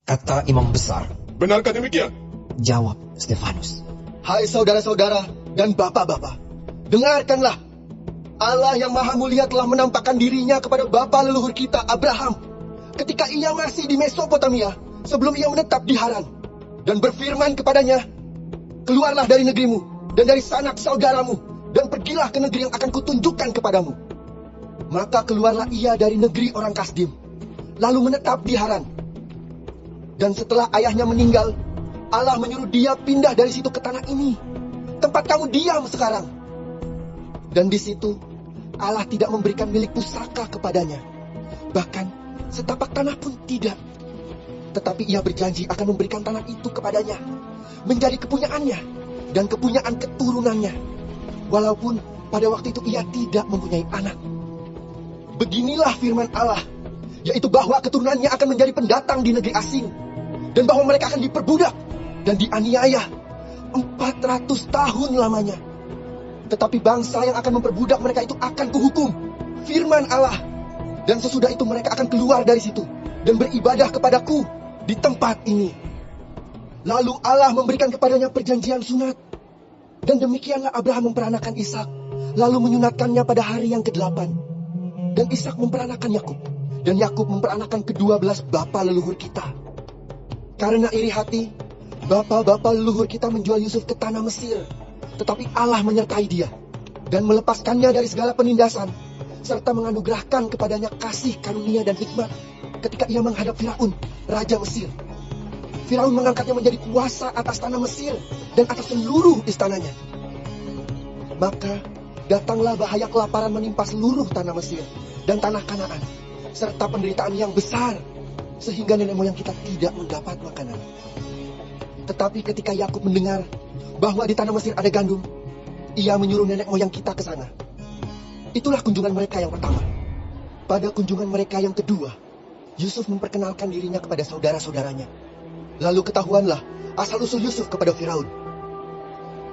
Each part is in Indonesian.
kata imam besar. Benarkah demikian? Jawab Stefanus. Hai saudara-saudara dan bapak-bapak, dengarkanlah. Allah yang maha mulia telah menampakkan dirinya kepada bapa leluhur kita Abraham ketika ia masih di Mesopotamia sebelum ia menetap di Haran, dan berfirman kepadanya, keluarlah dari negerimu dan dari sanak saudaramu dan pergilah ke negeri yang akan kutunjukkan kepadamu. Maka keluarlah ia dari negeri orang Kasdim, lalu menetap di Haran. Dan setelah ayahnya meninggal, Allah menyuruh dia pindah dari situ ke tanah ini, tempat kamu diam sekarang. Dan di situ Allah tidak memberikan milik pusaka kepadanya, bahkan setapak tanah pun tidak. Tetapi ia berjanji akan memberikan tanah itu kepadanya, menjadi kepunyaannya dan kepunyaan keturunannya, walaupun pada waktu itu ia tidak mempunyai anak. Beginilah firman Allah, yaitu bahwa keturunannya akan menjadi pendatang di negeri asing, dan bahwa mereka akan diperbudak dan dianiaya 400 tahun lamanya. Tetapi bangsa yang akan memperbudak mereka itu akan kuhukum, firman Allah. Dan sesudah itu mereka akan keluar dari situ dan beribadah kepadaku di tempat ini. Lalu Allah memberikan kepadanya perjanjian sunat. Dan demikianlah Abraham memperanakan Ishak, lalu menyunatkannya pada hari yang ke-8. Dan Ishak memperanakan Yakub, dan Yakub memperanakan ke-12 bapa leluhur kita. Karena iri hati, bapa-bapa leluhur kita menjual Yusuf ke tanah Mesir. Tetapi Allah menyertai dia dan melepaskannya dari segala penindasan, serta menganugerahkan kepadanya kasih karunia dan hikmat ketika ia menghadap Firaun, raja Mesir. Firaun mengangkatnya menjadi kuasa atas tanah Mesir dan atas seluruh istananya. Maka datanglah bahaya kelaparan menimpa seluruh tanah Mesir dan tanah Kanaan, serta penderitaan yang besar, sehingga nenek moyang kita tidak mendapat makanan. Tetapi ketika Yakub mendengar bahwa di tanah Mesir ada gandum, ia menyuruh nenek moyang kita ke sana. Itulah kunjungan mereka yang pertama. Pada kunjungan mereka yang kedua, Yusuf memperkenalkan dirinya kepada saudara-saudaranya. Lalu ketahuanlah asal-usul Yusuf kepada Firaun.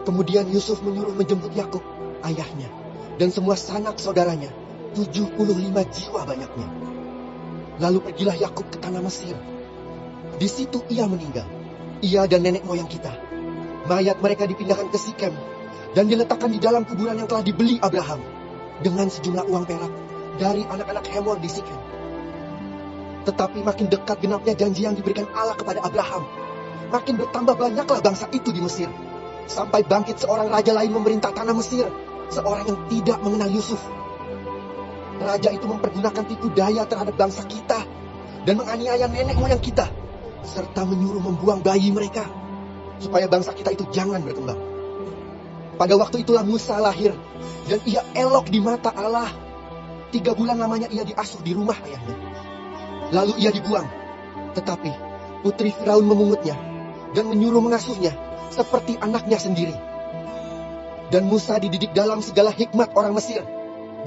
Kemudian Yusuf menyuruh menjemput Yakub, ayahnya, dan semua sanak saudaranya, 75 jiwa banyaknya. Lalu pergilah Yakub ke tanah Mesir. Di situ ia meninggal, ia dan nenek moyang kita. Mayat mereka dipindahkan ke Sikem dan diletakkan di dalam kuburan yang telah dibeli Abraham dengan sejumlah uang perak dari anak-anak Hemor di Sikem. Tetapi makin dekat genapnya janji yang diberikan Allah kepada Abraham, makin bertambah banyaklah bangsa itu di Mesir, sampai bangkit seorang raja lain memerintah tanah Mesir, seorang yang tidak mengenal Yusuf. Raja itu mempergunakan tipu daya terhadap bangsa kita dan menganiaya nenek moyang kita, serta menyuruh membuang bayi mereka, supaya bangsa kita itu jangan berkembang. Pada waktu itulah Musa lahir, dan ia elok di mata Allah. 3 bulan lamanya ia diasuh di rumah ayahnya. Lalu ia dibuang, tetapi putri Firaun memungutnya dan menyuruh mengasuhnya seperti anaknya sendiri. Dan Musa dididik dalam segala hikmat orang Mesir,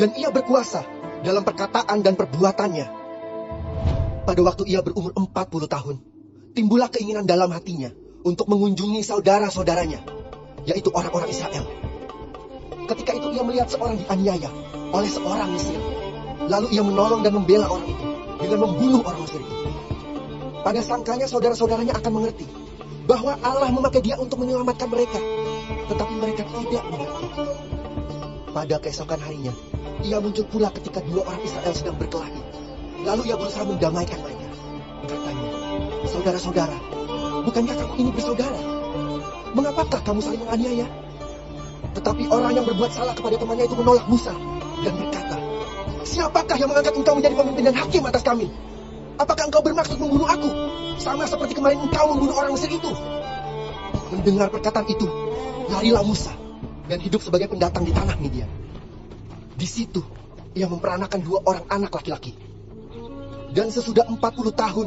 dan ia berkuasa dalam perkataan dan perbuatannya. Pada waktu ia berumur 40 tahun, timbullah keinginan dalam hatinya untuk mengunjungi saudara-saudaranya, yaitu orang-orang Israel. Ketika itu ia melihat seorang dianiaya oleh seorang Mesir. Lalu ia menolong dan membela orang itu dengan membunuh orang Mesir itu. Pada sangkanya saudara-saudaranya akan mengerti bahwa Allah memakai dia untuk menyelamatkan mereka, tetapi mereka tidak mengerti. Pada keesokan harinya, ia muncul pula ketika 2 orang Israel sedang berkelahi. Lalu ia berusaha mendamaikan mereka. Katanya, saudara-saudara, bukankah kamu ini bersaudara? Mengapakah kamu saling menganiaya? Tetapi orang yang berbuat salah kepada temannya itu menolak Musa dan berkata, siapakah yang mengangkat engkau menjadi pemimpin dan hakim atas kami? Apakah engkau bermaksud membunuh aku, sama seperti kemarin engkau membunuh orang Mesir itu? Mendengar perkataan itu, larilah Musa dan hidup sebagai pendatang di tanah Midian. Di situ, ia memperanakan 2 orang anak laki-laki. Dan sesudah 40 tahun,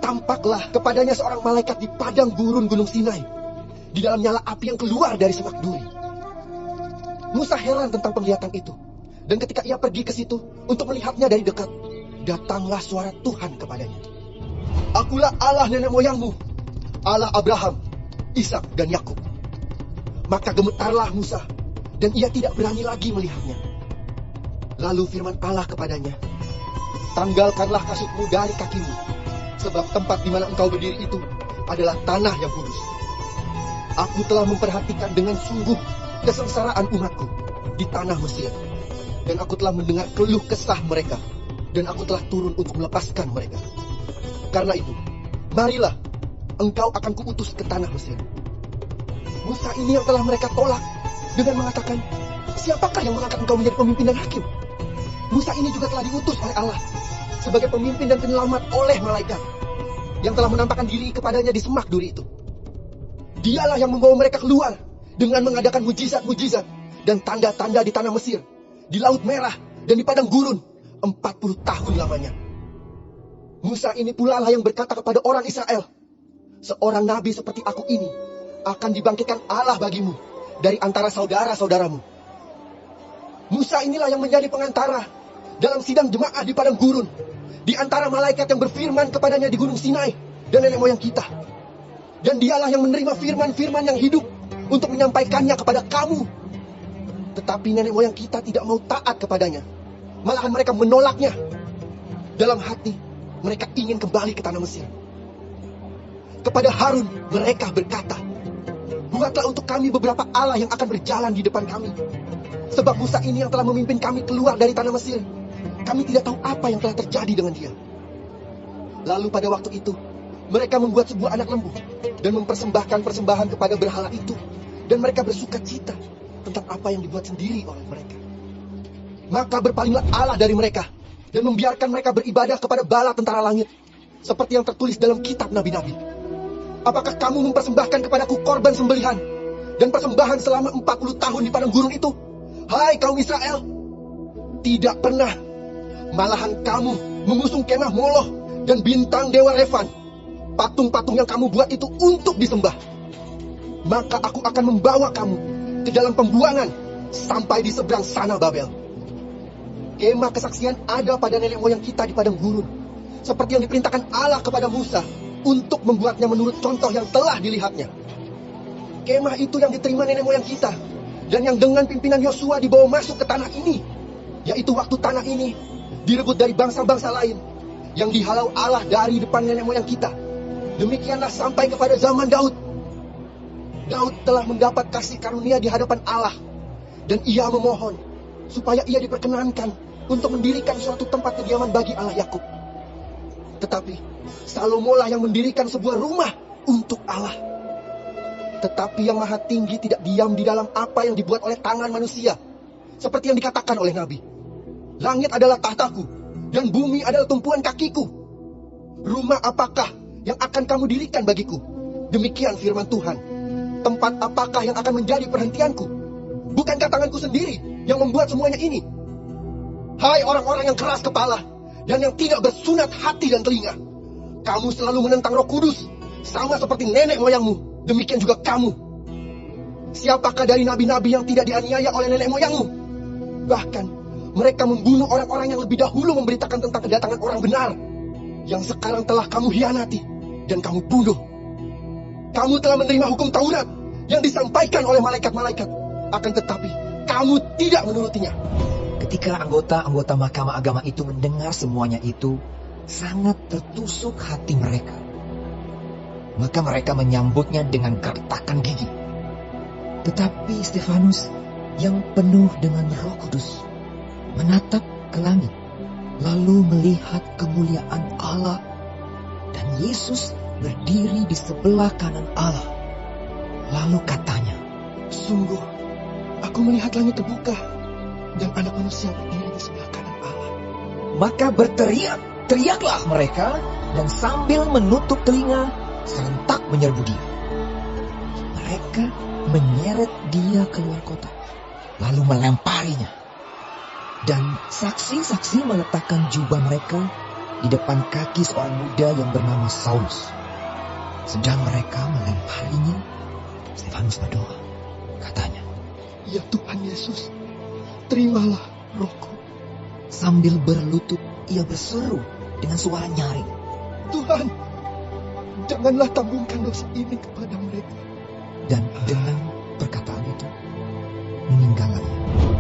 tampaklah kepadanya seorang malaikat di padang gurun Gunung Sinai, di dalam nyala api yang keluar dari semak duri. Musa heran tentang penglihatan itu. Dan ketika ia pergi ke situ untuk melihatnya dari dekat, datanglah suara Tuhan kepadanya. Akulah Allah nenek moyangmu, Allah Abraham, Ishak dan Yakub. Maka gemetarlah Musa, dan ia tidak berani lagi melihatnya. Lalu firman Allah kepadanya, tanggalkanlah kasutmu dari kakimu, Sebab tempat di mana engkau berdiri itu adalah tanah yang kudus. Aku telah memperhatikan dengan sungguh kesengsaraan umatku di tanah Mesir. Dan aku telah mendengar keluh kesah mereka. Dan aku telah turun untuk melepaskan mereka. Karena itu, marilah engkau akan kuutus ke tanah Mesir. Musa ini yang telah mereka tolak dengan mengatakan, siapakah yang mengangkat engkau menjadi pemimpin dan hakim? Musa ini juga telah diutus oleh Allah sebagai pemimpin dan penyelamat oleh malaikat yang telah menampakkan diri kepadanya di semak duri itu. Dialah yang membawa mereka keluar dengan mengadakan mujizat-mujizat dan tanda-tanda di tanah Mesir, di Laut Merah, dan di padang gurun 40 tahun lamanya. Musa ini pula lah yang berkata kepada orang Israel, seorang nabi seperti aku ini akan dibangkitkan Allah bagimu dari antara saudara-saudaramu. Musa inilah yang menjadi pengantara dalam sidang jemaah di padang gurun, di antara malaikat yang berfirman kepadanya di gunung Sinai dan nenek moyang kita. Dan dialah yang menerima firman-firman yang hidup untuk menyampaikannya kepada kamu. Tetapi nenek moyang kita tidak mau taat kepadanya. Malahan mereka menolaknya. Dalam hati, mereka ingin kembali ke tanah Mesir. Kepada Harun, mereka berkata, buatlah untuk kami beberapa Allah yang akan berjalan di depan kami. Sebab Musa ini yang telah memimpin kami keluar dari tanah Mesir. Kami tidak tahu apa yang telah terjadi dengan dia. Lalu pada waktu itu, mereka membuat sebuah anak lembu dan mempersembahkan persembahan kepada berhala itu. Dan mereka bersuka cita tentang apa yang dibuat sendiri oleh mereka. Maka berpalinglah Allah dari mereka dan membiarkan mereka beribadah kepada bala tentara langit, seperti yang tertulis dalam kitab nabi-nabi. Apakah kamu mempersembahkan kepadaku korban sembelihan dan persembahan selama 40 tahun di padang gurun itu? Hai kaum Israel, tidak pernah. Malahan kamu mengusung kemah Moloch dan bintang dewa Refan. Patung-patung yang kamu buat itu untuk disembah. Maka aku akan membawa kamu ke dalam pembuangan sampai di seberang sana Babel. Kemah kesaksian ada pada nenek moyang kita di padang gurun, seperti yang diperintahkan Allah kepada Musa untuk membuatnya menurut contoh yang telah dilihatnya. Kemah itu yang diterima nenek moyang kita, dan yang dengan pimpinan Yosua dibawa masuk ke tanah ini, yaitu waktu tanah ini direbut dari bangsa-bangsa lain yang dihalau Allah dari depan nenek moyang kita. Demikianlah sampai kepada zaman Daud. Daud telah mendapat kasih karunia di hadapan Allah, dan ia memohon supaya ia diperkenankan untuk mendirikan suatu tempat kediaman bagi Allah Yakub. Tetapi Salomo lah yang mendirikan sebuah rumah untuk Allah. Tetapi yang Maha Tinggi tidak diam di dalam apa yang dibuat oleh tangan manusia, seperti yang dikatakan oleh Nabi. Langit adalah tahtaku, dan bumi adalah tumpuan kakiku. Rumah apakah yang akan kamu dirikan bagiku? Demikian firman Tuhan. Tempat apakah yang akan menjadi perhentianku? Bukankah tanganku sendiri yang membuat semuanya ini? Hai orang-orang yang keras kepala dan yang tidak bersunat hati dan telinga, kamu selalu menentang Roh Kudus, sama seperti nenek moyangmu. Demikian juga kamu. Siapakah dari nabi-nabi yang tidak dianiaya oleh nenek moyangmu? Bahkan mereka membunuh orang-orang yang lebih dahulu memberitakan tentang kedatangan orang benar, yang sekarang telah kamu hianati dan kamu bunuh. Kamu telah menerima hukum Taurat yang disampaikan oleh malaikat-malaikat, akan tetapi kamu tidak menurutinya. Ketika anggota-anggota Mahkamah Agama itu mendengar semuanya itu, sangat tertusuk hati mereka. Maka mereka menyambutnya dengan gertakan gigi. Tetapi Stefanus yang penuh dengan Roh Kudus menatap ke langit, lalu melihat kemuliaan Allah dan Yesus berdiri di sebelah kanan Allah. Lalu katanya, sungguh, aku melihat langit terbuka dan Anak Manusia berdiri di sebelah kanan Allah. Maka teriaklah mereka, dan sambil menutup telinga, serentak menyerbu dia. Mereka menyeret dia keluar kota, lalu melemparinya. Dan saksi-saksi meletakkan jubah mereka di depan kaki seorang muda yang bernama Saulus. Sedang mereka melemparinya, Stefanus berdoa. Katanya, ya Tuhan Yesus, terimalah rohku. Sambil berlutut, ia berseru dengan suara nyaring, Tuhan, janganlah tanggungan dosa ini kepada mereka. Dan dengan perkataan itu, meninggallah ia.